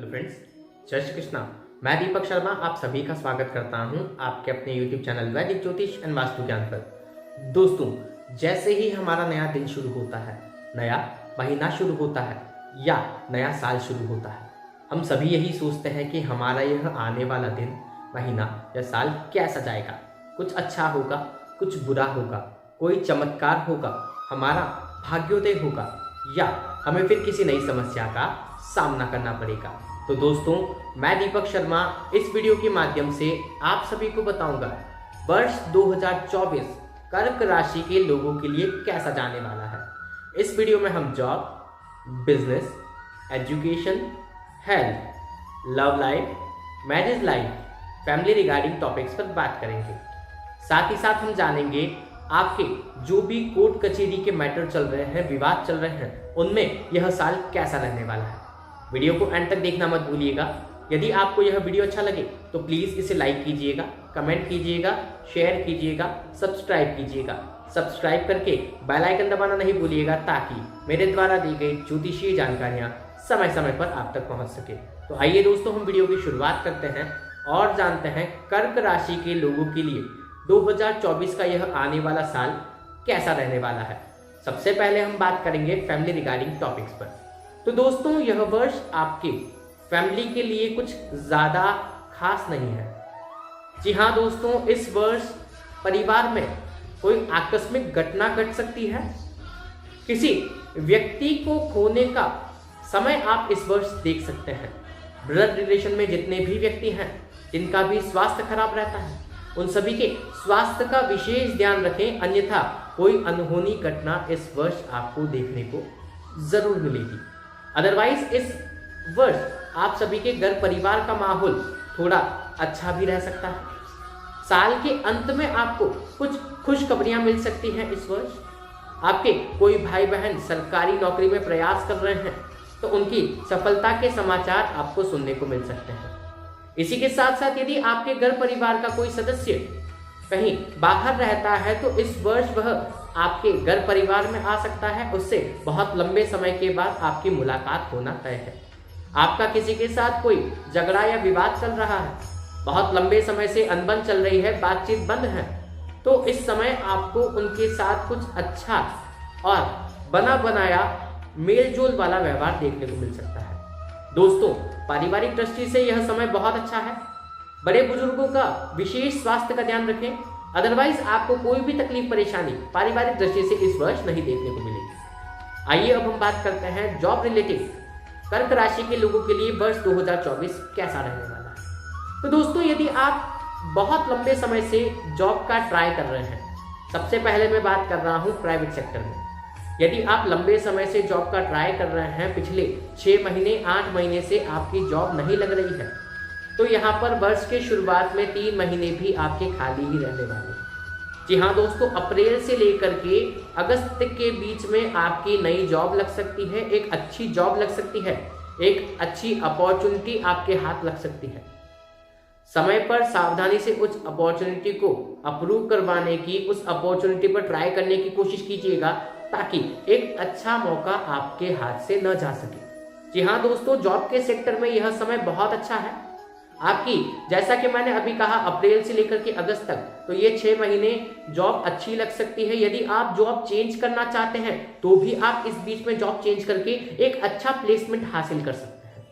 Hello friends, जय श्री कृष्णा। मैं दीपक शर्मा आप सभी का स्वागत करता हूं आपके अपने YouTube चैनल वैदिक ज्योतिष एंड वास्तु ज्ञान पर। दोस्तों, जैसे ही हमारा नया दिन शुरू होता है, नया महीना शुरू होता है या नया साल शुरू होता है, हम सभी यही सोचते हैं कि हमारा यह आने वाला दिन, महीना या साल कैसा जाएगा। कुछ अच्छा होगा, कुछ बुरा होगा, कोई चमत्कार होगा, हमारा भाग्योदय होगा या हमें फिर किसी नई समस्या का सामना करना पड़ेगा। तो दोस्तों, मैं दीपक शर्मा इस वीडियो के माध्यम से आप सभी को बताऊंगा वर्ष 2024 कर्क राशि के लोगों के लिए कैसा जाने वाला है। इस वीडियो में हम job, business, education, health, love life, marriage life, family regarding topics पर बात करेंगे। साथ ही साथ हम जानेंगे आपके जो भी कोर्ट कचहरी के मैटर चल रहे हैं, विवाद चल रहे हैं, उनमें यह साल कैसा रहने वाला है। वीडियो को एंड तक देखना मत भूलिएगा। यदि आपको यह वीडियो अच्छा लगे तो प्लीज़ इसे लाइक कीजिएगा, कमेंट कीजिएगा, शेयर कीजिएगा, सब्सक्राइब कीजिएगा। सब्सक्राइब करके बेल आइकन दबाना नहीं भूलिएगा ताकि मेरे द्वारा दी गई ज्योतिषीय जानकारियाँ समय समय पर आप तक पहुँच सके। तो आइए दोस्तों, हम वीडियो की शुरुआत करते हैं और जानते हैं कर्क राशि के लोगों के लिए 2024 का यह आने वाला साल कैसा रहने वाला है। सबसे पहले हम बात करेंगे फैमिली रिगार्डिंग टॉपिक्स पर। तो दोस्तों, यह वर्ष आपके फैमिली के लिए कुछ ज़्यादा खास नहीं है। जी हाँ दोस्तों, इस वर्ष परिवार में कोई आकस्मिक घटना घट सकती है। किसी व्यक्ति को खोने का समय आप इस वर्ष देख सकते हैं। ब्लड रिलेशन में जितने भी व्यक्ति हैं जिनका भी स्वास्थ्य खराब रहता है, उन सभी के स्वास्थ्य का विशेष ध्यान रखें, अन्यथा कोई अनहोनी घटना इस वर्ष आपको देखने को जरूर मिलेगी। अदरवाइज इस वर्ष आप सभी के घर परिवार का माहौल थोड़ा अच्छा भी रह सकता है। साल के अंत में आपको कुछ खुशखबरियां मिल सकती हैं। इस वर्ष आपके कोई भाई बहन सरकारी नौकरी में प्रयास कर रहे हैं तो उनकी सफलता के समाचार आपको सुनने को मिल सकते हैं। इसी के साथ साथ यदि आपके घर परिवार का कोई सदस्य कहीं बाहर रहता है तो इस वर्ष वह आपके घर परिवार में आ सकता है। उससे बहुत लंबे समय के बाद आपकी मुलाकात होना तय है। आपका किसी के साथ कोई झगड़ा या विवाद चल रहा है, बहुत लंबे समय से अनबन चल रही है, बातचीत बंद है, तो इस समय आपको उनके साथ कुछ अच्छा और बना बनाया मेलजोल वाला व्यवहार देखने को मिल सकता है। दोस्तों, पारिवारिक दृष्टि से यह समय बहुत अच्छा है। बड़े बुजुर्गों का विशेष स्वास्थ्य का ध्यान रखें, अदरवाइज आपको कोई भी तकलीफ परेशानी पारिवारिक दृष्टि से इस वर्ष नहीं देखने को मिलेगी। आइए अब हम बात करते हैं जॉब रिलेटेड कर्क राशि के लोगों के लिए वर्ष 2024 कैसा रहने वाला है। तो दोस्तों, यदि आप बहुत लंबे समय से जॉब का ट्राई कर रहे हैं, सबसे पहले मैं बात कर रहा हूँ प्राइवेट सेक्टर में। यदि आप लंबे समय से जॉब का ट्राई कर रहे हैं, पिछले 6 महीने 8 महीने से आपकी जॉब नहीं लग रही है, तो यहाँ पर वर्ष के शुरुआत में 3 महीने भी आपके खाली ही रहने वाले हैं। जी हाँ दोस्तों, अप्रैल से लेकर के अगस्त के बीच में आपकी नई जॉब लग सकती है, एक अच्छी जॉब लग सकती है, एक अच्छी अपॉर्चुनिटी आपके हाथ लग सकती है। समय पर सावधानी से उस अपॉर्चुनिटी को अप्रूव करवाने की, उस अपॉर्चुनिटी पर ट्राई करने की कोशिश कीजिएगा ताकि एक अच्छा मौका आपके हाथ से न जा सके। जी हाँ दोस्तों, जॉब के सेक्टर में यह समय बहुत अच्छा है आपकी। जैसा कि मैंने अभी कहा, अप्रैल से लेकर के अगस्त तक, तो ये 6 महीने जॉब अच्छी लग सकती है। यदि आप जॉब चेंज करना चाहते हैं तो भी आप इस बीच में जॉब चेंज करके एक अच्छा प्लेसमेंट हासिल कर सकते हैं।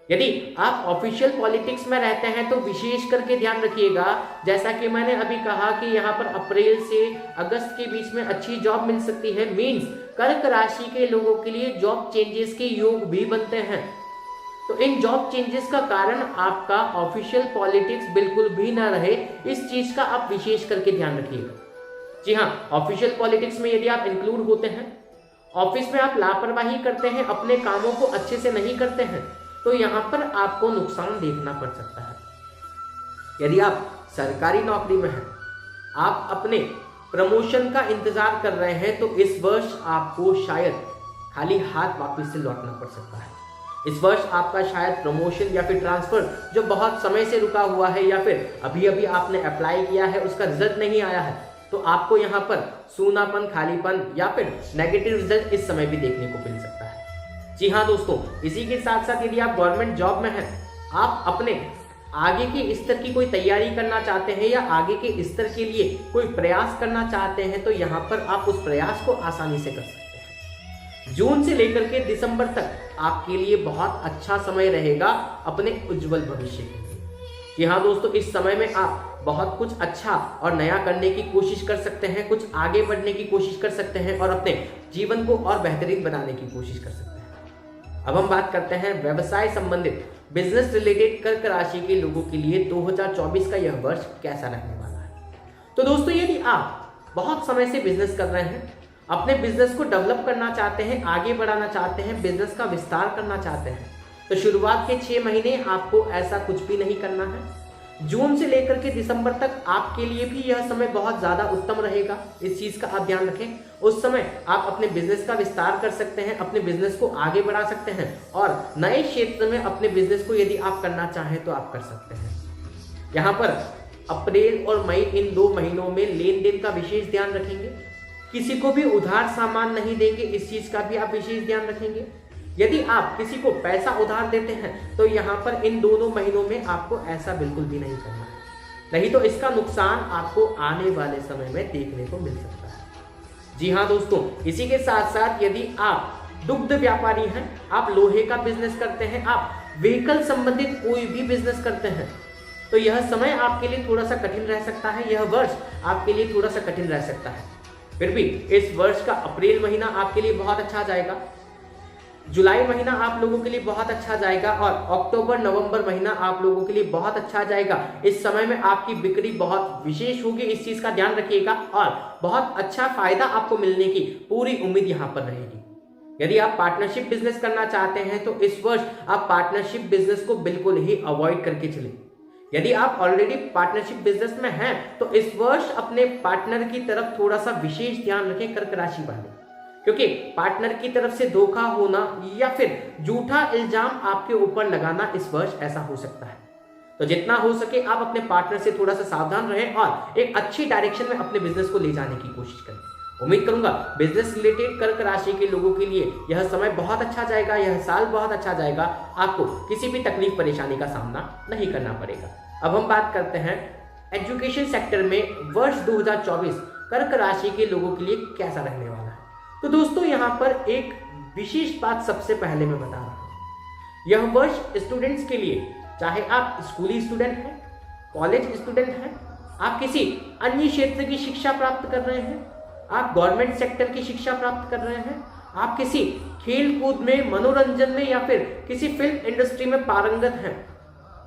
यदि आप ऑफिशियल पॉलिटिक्स में रहते हैं तो विशेष करके ध्यान रखिएगा, जैसा कि मैंने अभी कहा कि यहाँ पर अप्रैल से अगस्त के बीच में अच्छी जॉब मिल सकती है। मीन्स कर्क राशि के लोगों के लिए जॉब चेंजेस के योग भी बनते हैं। तो इन जॉब चेंजेस का कारण आपका ऑफिशियल पॉलिटिक्स बिल्कुल भी ना रहे, इस चीज का आप विशेष करके ध्यान रखिएगा। जी हाँ, ऑफिशियल पॉलिटिक्स में यदि आप इंक्लूड होते हैं, ऑफिस में आप लापरवाही करते हैं, अपने कामों को अच्छे से नहीं करते हैं, तो यहाँ पर आपको नुकसान देखना पड़ सकता है। यदि आप सरकारी नौकरी में हैं, आप अपने प्रमोशन का इंतजार कर रहे हैं, तो इस वर्ष आपको शायद खाली हाथ वापस से लौटना पड़ सकता है। इस वर्ष आपका शायद प्रमोशन या फिर ट्रांसफर जो बहुत समय से रुका हुआ है, या फिर अभी अभी आपने अप्लाई किया है, उसका रिजल्ट नहीं आया है, तो आपको यहाँ पर सूनापन, खालीपन या फिर नेगेटिव रिजल्ट इस समय भी देखने को मिल सकता है। जी हाँ दोस्तों, इसी के साथ साथ यदि आप गवर्नमेंट जॉब में हैं, आप अपने आगे के स्तर की कोई तैयारी करना चाहते हैं या आगे के स्तर के लिए कोई प्रयास करना चाहते हैं, तो यहाँ पर आप उस प्रयास को आसानी से कर सकते हैं। जून से लेकर के दिसंबर तक आपके लिए बहुत अच्छा समय रहेगा अपने उज्जवल भविष्य के लिए। जी हाँ दोस्तों, इस समय में आप बहुत कुछ अच्छा और नया करने की कोशिश कर सकते हैं, कुछ आगे बढ़ने की कोशिश कर सकते हैं और अपने जीवन को और बेहतरीन बनाने की कोशिश कर सकते हैं। अब हम बात करते हैं व्यवसाय संबंधित बिजनेस रिलेटेड कर्क राशि के लोगों के लिए 2024 का यह वर्ष कैसा रहने वाला है। तो दोस्तों, यदि आप बहुत समय से बिजनेस कर रहे हैं, अपने बिजनेस को डेवलप करना चाहते हैं, आगे बढ़ाना चाहते हैं, बिजनेस का विस्तार करना चाहते हैं, तो शुरुआत के 6 महीने आपको ऐसा कुछ भी नहीं करना है। जून से लेकर के दिसंबर तक आपके लिए भी यह समय बहुत ज्यादा उत्तम रहेगा, इस चीज का आप ध्यान रखें। उस समय आप अपने बिजनेस का विस्तार कर सकते हैं, अपने बिजनेस को आगे बढ़ा सकते हैं और नए क्षेत्र में अपने बिजनेस को यदि आप करना चाहें तो आप कर सकते हैं। यहाँ पर अप्रैल और मई, इन 2 महीनों में लेन देन का विशेष ध्यान रखेंगे। किसी को भी उधार सामान नहीं देंगे, इस चीज का भी आप विशेष ध्यान रखेंगे। यदि आप किसी को पैसा उधार देते हैं तो यहाँ पर इन दोनों महीनों में आपको ऐसा बिल्कुल भी नहीं करना है, नहीं तो इसका नुकसान आपको आने वाले समय में देखने को मिल सकता है। जी हाँ दोस्तों, इसी के साथ साथ यदि आप दुग्ध व्यापारी हैं, आप लोहे का बिजनेस करते हैं, आप व्हीकल संबंधित कोई भी बिजनेस करते हैं, तो यह समय आपके लिए थोड़ा सा कठिन रह सकता है, यह वर्ष आपके लिए थोड़ा सा कठिन रह सकता है। फिर भी इस वर्ष का अप्रैल महीना आपके लिए बहुत अच्छा जाएगा, जुलाई महीना आप लोगों के लिए बहुत अच्छा जाएगा और अक्टूबर नवंबर महीना आप लोगों के लिए बहुत अच्छा जाएगा। इस समय में आपकी बिक्री बहुत विशेष होगी, इस चीज का ध्यान रखिएगा और बहुत अच्छा फायदा आपको मिलने की पूरी उम्मीद यहाँ पर रहेगी। यदि आप पार्टनरशिप बिजनेस करना चाहते हैं तो इस वर्ष आप पार्टनरशिप बिजनेस को बिल्कुल ही अवॉइड करके चलें। यदि आप ऑलरेडी पार्टनरशिप बिजनेस में हैं तो इस वर्ष अपने पार्टनर की तरफ थोड़ा सा विशेष ध्यान रखें कर्क राशि वाले, क्योंकि पार्टनर की तरफ से धोखा होना या फिर झूठा इल्जाम आपके ऊपर लगाना इस वर्ष ऐसा हो सकता है। तो जितना हो सके आप अपने पार्टनर से थोड़ा सा सावधान रहें और एक अच्छी डायरेक्शन में अपने बिजनेस को ले जाने की कोशिश करें। उम्मीद करूंगा बिजनेस रिलेटेड कर्क राशि के लोगों के लिए यह समय बहुत अच्छा जाएगा, यह साल बहुत अच्छा जाएगा, आपको किसी भी तकलीफ परेशानी का सामना नहीं करना पड़ेगा। अब हम बात करते हैं एजुकेशन सेक्टर में वर्ष 2024 कर्क राशि के लोगों के लिए कैसा रहने वाला है। तो दोस्तों, यहाँ पर एक विशेष बात सबसे पहले मैं बता रहा हूं, यह वर्ष स्टूडेंट्स के लिए, चाहे आप स्कूली स्टूडेंट हैं, कॉलेज स्टूडेंट हैं, आप किसी अन्य क्षेत्र की शिक्षा प्राप्त कर रहे हैं, आप गवर्नमेंट सेक्टर की शिक्षा प्राप्त कर रहे हैं, आप किसी खेल कूद में, मनोरंजन में या फिर किसी फिल्म इंडस्ट्री में पारंगत हैं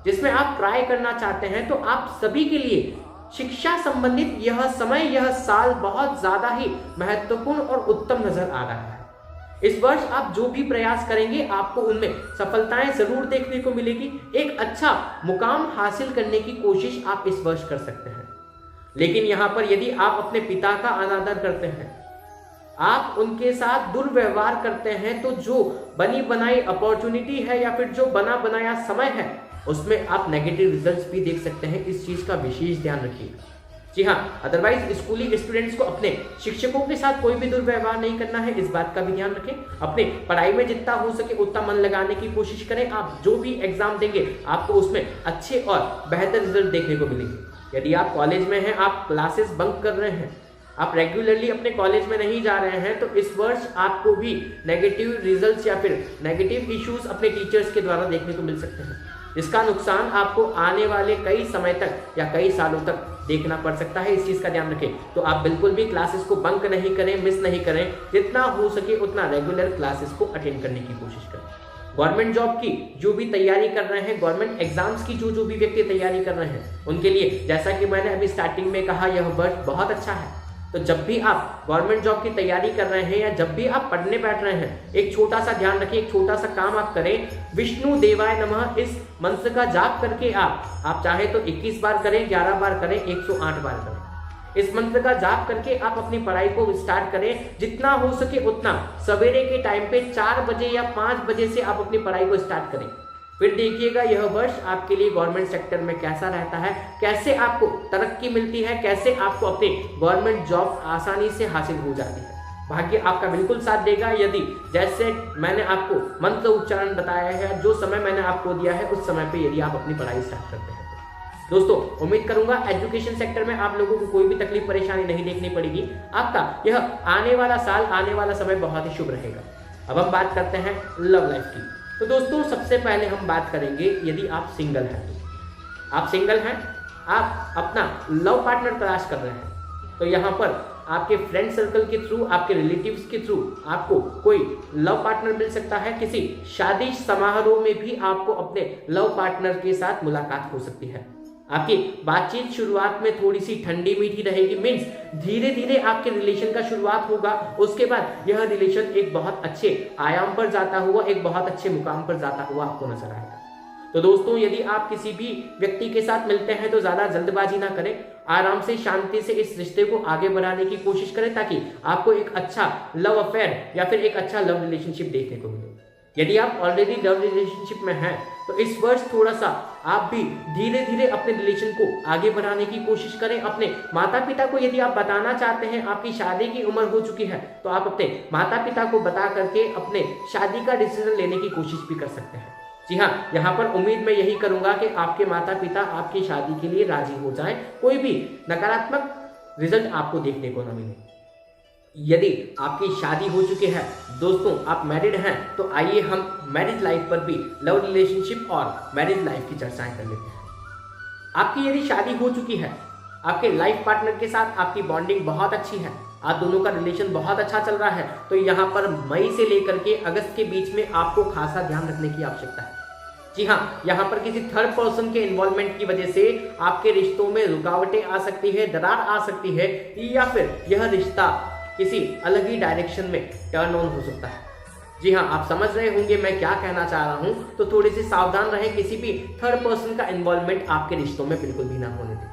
जिसमें आप ट्राई करना चाहते हैं, तो आप सभी के लिए शिक्षा संबंधित यह समय, यह साल बहुत ज्यादा ही महत्वपूर्ण और उत्तम नजर आ रहा है। इस वर्ष आप जो भी प्रयास करेंगे आपको उनमें सफलताएं जरूर देखने को मिलेगी। एक अच्छा मुकाम हासिल करने की कोशिश आप इस वर्ष कर सकते हैं। लेकिन यहाँ पर यदि आप अपने पिता का अनादर करते हैं, आप उनके साथ दुर्व्यवहार करते हैं, तो जो बनी बनाई अपॉर्चुनिटी है या फिर जो बना बनाया समय है उसमें आप नेगेटिव रिजल्ट्स भी देख सकते हैं। इस चीज का विशेष ध्यान रखिएगा। जी हाँ, अदरवाइज स्कूली स्टूडेंट्स को अपने शिक्षकों के साथ कोई भी दुर्व्यवहार नहीं करना है, इस बात का भी ध्यान रखें। अपने पढ़ाई में जितना हो सके उतना मन लगाने की कोशिश करें। आप जो भी एग्जाम देंगे आपको उसमें अच्छे और बेहतर रिजल्ट देखने को मिलेंगे। यदि आप कॉलेज में हैं, आप क्लासेस बंक कर रहे हैं, आप रेगुलरली अपने कॉलेज में नहीं जा रहे हैं, तो इस वर्ष आपको भी नेगेटिव रिजल्ट्स या फिर नेगेटिव इश्यूज अपने टीचर्स के द्वारा देखने को मिल सकते हैं। इसका नुकसान आपको आने वाले कई समय तक या कई सालों तक देखना पड़ सकता है, इस चीज का ध्यान रखें। तो आप बिल्कुल भी क्लासेस को बंक नहीं करें, मिस नहीं करें, जितना हो सके उतना रेगुलर क्लासेस को अटेंड करने की कोशिश करें। गवर्नमेंट जॉब की जो भी तैयारी कर रहे हैं, गवर्नमेंट एग्जाम्स की जो भी व्यक्ति तैयारी कर रहे हैं, उनके लिए जैसा कि मैंने अभी स्टार्टिंग में कहा, यह वर्ष बहुत अच्छा है। तो जब भी आप गवर्नमेंट जॉब की तैयारी कर रहे हैं या जब भी आप पढ़ने बैठ रहे हैं, एक छोटा सा ध्यान रखें, एक छोटा सा काम आप करें, विष्णु देवाय नमः इस मंत्र का जाप करके आप चाहे तो 21 बार करें, 11 बार करें, 108 बार करें। इस मंत्र का जाप करके आप अपनी पढ़ाई को स्टार्ट करें। जितना हो सके उतना सवेरे के टाइम पे 4 बजे या 5 बजे से आप अपनी पढ़ाई को स्टार्ट करें। फिर देखिएगा यह वर्ष आपके लिए गवर्नमेंट सेक्टर में कैसा रहता है, कैसे आपको तरक्की मिलती है, कैसे आपको अपनी गवर्नमेंट जॉब आसानी से हासिल हो जाती है। भाग्य आपका बिल्कुल साथ देगा यदि जैसे मैंने आपको मंत्र उच्चारण बताया है, जो समय मैंने आपको दिया है उस समय पे यदि आप अपनी पढ़ाई स्टार्ट करते हैं। दोस्तों उम्मीद करूंगा एजुकेशन सेक्टर में आप लोगों को कोई भी तकलीफ परेशानी नहीं देखनी पड़ेगी। आपका यह आने वाला साल, आने वाला समय बहुत ही शुभ रहेगा। अब हम बात करते हैं लव लाइफ की। तो दोस्तों सबसे पहले हम बात करेंगे यदि आप सिंगल हैं तो। आप सिंगल हैं, आप अपना लव पार्टनर तलाश कर रहे हैं, तो यहाँ पर आपके फ्रेंड सर्कल के थ्रू, आपके रिलेटिव्स के थ्रू आपको कोई लव पार्टनर मिल सकता है। किसी शादी समारोह में भी आपको अपने लव पार्टनर के साथ मुलाकात हो सकती है। आपकी बातचीत शुरुआत में थोड़ी सी ठंडी मीठी रहेगी, मीन्स धीरे धीरे आपके रिलेशन का शुरुआत होगा। उसके बाद यह रिलेशन एक बहुत अच्छे आयाम पर जाता हुआ, एक बहुत अच्छे मुकाम पर जाता हुआ आपको नजर आएगा। तो दोस्तों यदि आप किसी भी व्यक्ति के साथ मिलते हैं तो ज्यादा जल्दबाजी ना करें, आराम से शांति से इस रिश्ते को आगे बढ़ाने की कोशिश करें ताकि आपको एक अच्छा लव अफेयर या फिर एक अच्छा लव रिलेशनशिप देखने को मिले। यदि आप ऑलरेडी लव रिलेशनशिप में हैं तो इस वर्ष थोड़ा सा आप भी धीरे धीरे अपने रिलेशन को आगे बढ़ाने की कोशिश करें। अपने माता पिता को यदि आप बताना चाहते हैं आपकी शादी की उम्र हो चुकी है तो आप अपने माता पिता को बता करके अपने शादी का डिसीजन लेने की कोशिश भी कर सकते हैं। जी हाँ, यहाँ पर उम्मीद मैं यही करूंगा कि आपके माता पिता आपकी शादी के लिए राजी हो जाएं, कोई भी नकारात्मक रिजल्ट आपको देखने को न मिले। यदि आपकी शादी हो चुकी है दोस्तों, आप मैरिड हैं, तो आइए हम मैरिज लाइफ पर भी, लव रिलेशनशिप और मैरिज लाइफ की चर्चाएं कर लेते हैं। आपकी यदि शादी हो चुकी है, आपके लाइफ पार्टनर के साथ आपकी बॉन्डिंग बहुत अच्छी है, आप दोनों का रिलेशन बहुत अच्छा चल रहा है, तो यहाँ पर मई से लेकर के अगस्त के बीच में आपको खासा ध्यान रखने की आवश्यकता है। जी हाँ, यहाँ पर किसी थर्ड पर्सन के इन्वॉल्वमेंट की वजह से आपके रिश्तों में रुकावटें आ सकती है, दरार आ सकती है, या फिर यह रिश्ता किसी अलग ही डायरेक्शन में टर्न ऑन हो सकता है। जी हाँ, आप समझ रहे होंगे मैं क्या कहना चाह रहा हूं, तो थोड़े से सावधान रहें, किसी भी थर्ड पर्सन का इन्वॉल्वमेंट आपके रिश्तों में बिल्कुल भी ना होने दें।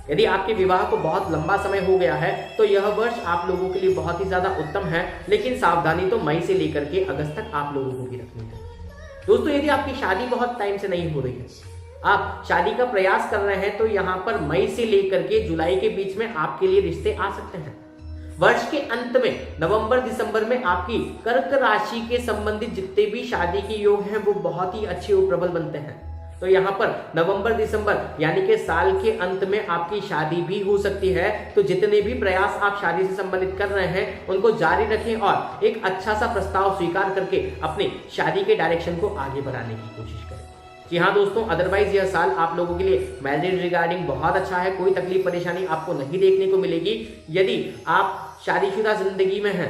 यदि आपके विवाह को बहुत लंबा समय हो गया है तो यह वर्ष आप लोगों के लिए बहुत ही ज्यादा उत्तम है, लेकिन सावधानी तो मई से लेकर के अगस्त तक आप लोगों को भी रखनी है। दोस्तों यदि आपकी शादी बहुत टाइम से नहीं हो रही है, आप शादी का प्रयास कर रहे हैं, तो यहाँ पर मई से लेकर के जुलाई के बीच में आपके लिए रिश्ते आ सकते हैं। वर्ष के अंत में नवंबर दिसंबर में आपकी कर्क राशि के संबंधित जितने भी शादी के योग हैं वो बहुत ही अच्छे और प्रबल बनते हैं। तो यहाँ पर नवंबर दिसंबर यानी कि साल के अंत में आपकी शादी भी हो सकती है। तो जितने भी प्रयास आप शादी से संबंधित कर रहे हैं उनको जारी रखें और एक अच्छा सा प्रस्ताव स्वीकार करके अपनी शादी के डायरेक्शन को आगे बढ़ाने की कोशिश करें। जी हाँ दोस्तों, अदरवाइज यह साल आप लोगों के लिए मैरिज रिगार्डिंग बहुत अच्छा है, कोई तकलीफ परेशानी आपको नहीं देखने को मिलेगी। यदि आप शादीशुदा जिंदगी में हैं,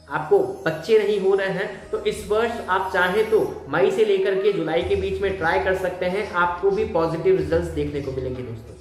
आपको बच्चे नहीं हो रहे हैं, तो इस वर्ष आप चाहें तो मई से लेकर के जुलाई के बीच में ट्राई कर सकते हैं, आपको भी पॉजिटिव रिजल्ट्स देखने को मिलेंगे। दोस्तों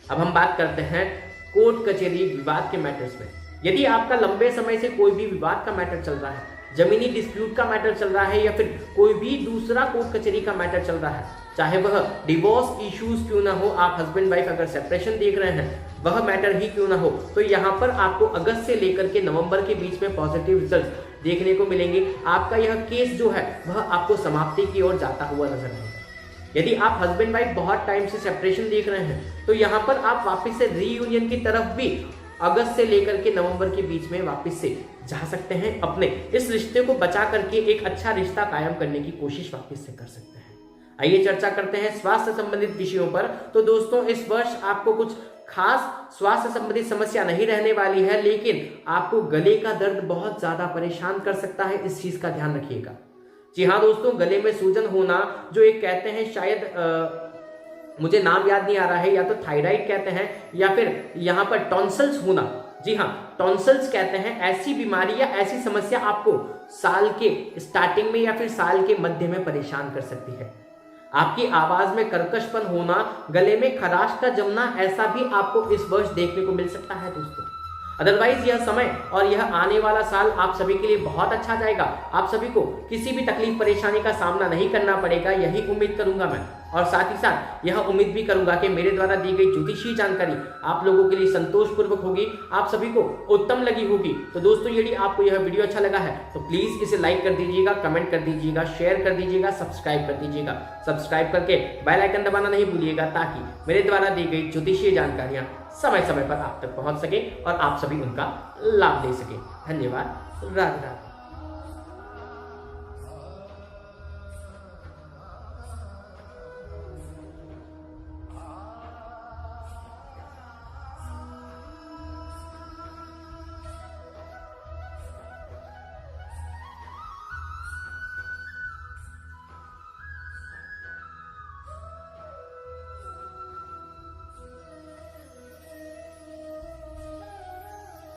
अब हम बात करते हैं कोर्ट कचहरी विवाद के मैटर्स में। यदि आपका लंबे समय से कोई भी विवाद का मैटर चल रहा है, जमीनी डिस्प्यूट का मैटर चल रहा है, या फिर कोई भी दूसरा कोर्ट कचहरी का मैटर चल रहा है, चाहे वह डिवोर्स इश्यूज क्यों ना हो, आप हस्बैंड वाइफ अगर सेपरेशन देख रहे हैं, वह मैटर ही क्यों ना हो, तो यहाँ पर आपको अगस्त से लेकर के नवंबर के बीच में पॉजिटिव रिजल्ट देखने को मिलेंगे। आपका यह केस जो है वह आपको समाप्ति की ओर जाता हुआ नजर आएगा। यदि आप हस्बैंड वाइफ बहुत टाइम से सेपरेशन देख रहे हैं, तो यहाँ पर आप वापस से रीयूनियन की तरफ भी अगस्त से लेकर के नवंबर के बीच में वापस से जा सकते हैं। अपने इस रिश्ते को बचा करके एक अच्छा रिश्ता कायम करने की कोशिश वापस से कर सकते हैं। आइए चर्चा करते हैं स्वास्थ्य संबंधित विषयों पर। तो दोस्तों इस वर्ष आपको कुछ खास स्वास्थ्य संबंधित समस्या नहीं रहने वाली है, लेकिन आपको गले का दर्द बहुत ज्यादा परेशान कर सकता है, इस चीज का ध्यान रखिएगा। जी हाँ दोस्तों, गले में सूजन होना, जो एक कहते हैं शायद मुझे नाम याद नहीं आ रहा है, या तो थायराइड कहते हैं या फिर यहाँ पर टॉन्सिल्स होना। जी हाँ, टॉन्सिल्स कहते हैं। ऐसी बीमारी या ऐसी समस्या आपको साल के स्टार्टिंग में या फिर साल के मध्य में परेशान कर सकती है। आपकी आवाज में कर्कशपन होना, गले में खराश का जमना, ऐसा भी आपको इस वर्ष देखने को मिल सकता है दोस्तों। अदरवाइज यह समय और यह आने वाला साल आप सभी के लिए बहुत अच्छा जाएगा। आप सभी को किसी भी तकलीफ परेशानी का सामना नहीं करना पड़ेगा, यही उम्मीद करूंगा मैं। और साथ ही साथ यह उम्मीद भी करूंगा कि मेरे द्वारा दी गई ज्योतिषीय जानकारी आप लोगों के लिए संतोषपूर्वक होगी, आप सभी को उत्तम लगी होगी। तो दोस्तों यदि आपको यह वीडियो अच्छा लगा है तो प्लीज इसे लाइक कर दीजिएगा, कमेंट कर दीजिएगा, शेयर कर दीजिएगा, सब्सक्राइब कर दीजिएगा। सब्सक्राइब करके बेल आइकन दबाना नहीं भूलिएगा, ताकि मेरे द्वारा दी गई ज्योतिषीय जानकारियां समय समय पर आप तक पहुंच सके और आप सभी उनका लाभ ले सके। धन्यवाद। राधे राधे।